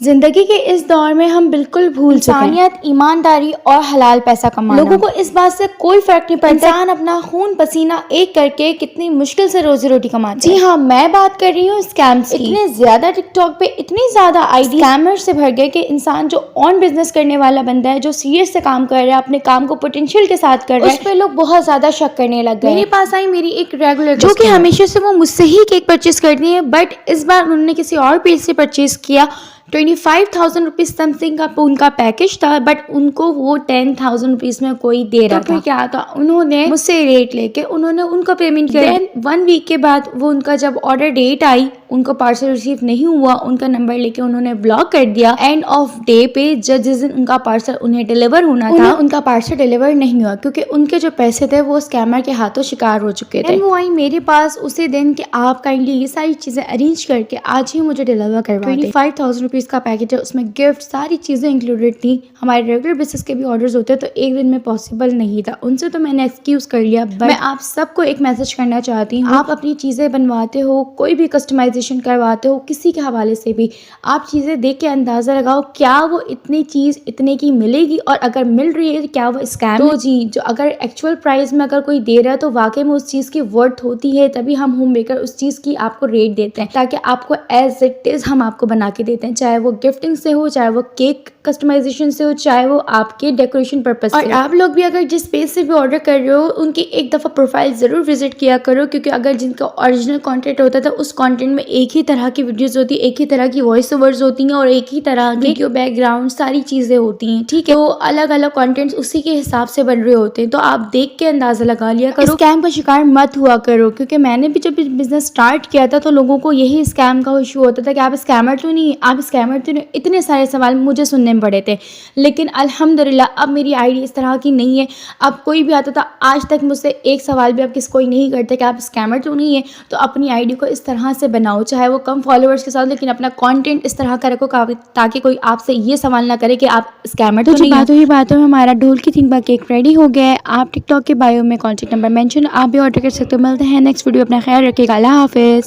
जिंदगी के इस दौर में हम बिल्कुल भूल चुके हैं इंसानियत, ईमानदारी और हलाल पैसा कमाना। लोगों को इस बात से कोई फर्क नहीं पड़ता इंसान अपना खून पसीना एक करके कितनी मुश्किल से रोजी रोटी कमाता है। जी हाँ, मैं बात कर रही हूँ स्कैम्स की। इतने ज्यादा टिकटॉक पे इतनी ज्यादा आईडी स्कैमर से भर गए कि इंसान जो ऑन बिजनेस करने वाला बंदा है, जो सीरियस से काम कर रहा है, अपने काम को पोटेंशियल के साथ कर रहा है, उस पे लोग बहुत ज्यादा शक करने लग गए। मेरे पास आई मेरी एक रेगुलर जो कि हमेशा से वो मुझसे ही केक परचेज करती है, बट इस बार उन्होंने किसी और पेज से परचेज किया। 25,000 रुपीज समथिंग का उनका पैकेज था, बट उनको वो 10,000 रुपीज में कोई दे रहा था। फिर क्या था, उन्होंने मुझसे रेट लेके उन्होंने उनको पेमेंट किया। 1 वीक के बाद वो उनका जब ऑर्डर डेट आई, उनको पार्सल रिसीव नहीं हुआ, उनका नंबर लेके उन्होंने ब्लॉक कर दिया। एंड ऑफ डे पे जिस दिन उनका पार्सल उन्हें डिलीवर होना था, उनका पार्सल डिलीवर नहीं हुआ क्योंकि उनके जो पैसे थे वो स्कैमर के हाथों शिकार हो चुके थे। वो आई मेरे पास उसी दिन कि आप काइंडली ये सारी चीजें अरेंज करके आज ही मुझे डिलीवर करवा दें। 25,000 रुपीज का पैकेज है, उसमें गिफ्ट सारी चीजें इंक्लूडेड थी। हमारे रेगुलर बेसिस के भी ऑर्डर्स होते हैं तो एक दिन में पॉसिबल नहीं था। उनसे तो मैंने एक्सक्यूज कर लिया। मैं आप सबको एक मैसेज करना चाहती हूँ, आप अपनी चीजें बनवाते हो, कोई भी कस्टमाइजेशन करवाते हो, किसी के हवाले से भी, आप चीजें देख के अंदाजा लगाओ क्या वो इतनी चीज इतने की मिलेगी, और अगर मिल रही है तो क्या वो स्कैम। तो जी, जो अगर एक्चुअल प्राइस में अगर कोई दे रहा है तो वाकई में उस चीज की वर्थ होती है, तभी हम होम मेकर उस चीज की आपको रेट देते हैं, ताकि आपको एज इट इज हम आपको बना के देते हैं, चाहे वो गिफ्टिंग से हो, चाहे वो केक कस्टमाइजेशन से हो, चाहे वो आपके डेकोरेशन पर्पस से। और आप लोग भी अगर जिस पेज से भी ऑर्डर कर रहे हो उनकी एक दफ़ा प्रोफाइल ज़रूर विजिट किया करो, क्योंकि अगर जिनका ओरिजिनल कंटेंट होता था उस कंटेंट में एक ही तरह की वीडियोस होती है, एक ही तरह की वॉइस ओवर्स होती हैं और एक ही तरह की वीडियो बैकग्राउंड सारी चीज़ें होती हैं, ठीक है। तो अलग अलग कंटेंट्स उसी के हिसाब से बन रहे होते हैं, तो आप देख के अंदाज़ा लगा लिया करो। स्कैम का शिकार मत हुआ करो, क्योंकि मैंने भी जब बिजनेस स्टार्ट किया था तो लोगों को यही स्कैम का इशू होता था कि आप स्कैमर तो नहीं, आप स्कैमर तो नहीं, इतने सारे सवाल मुझे सुनने में पड़े थे। लेकिन अल्हम्दुलिल्लाह अब मेरी आईडी इस तरह की नहीं है। अब कोई भी आता था, आज तक मुझसे एक सवाल भी अब किसी कोई नहीं करते कि आप स्कैमर तो नहीं है। तो अपनी आईडी को इस तरह से बनाओ, चाहे वो कम फॉलोअर्स के साथ, लेकिन अपना कंटेंट इस तरह का रखो ताकि कोई आपसे ये सवाल ना करे कि आप स्कैमर तो नहीं। बातों ही बातों में हमारा ढोल की थीम का केक रेडी हो गया है। आप टिकटॉक के बायो में कॉन्टैक्ट नंबर मेंशन, आप भी ऑर्डर कर सकते हो। मिलते हैं नेक्स्ट वीडियो, अपना ख्याल रखिएगा, अल्लाह हाफिज़।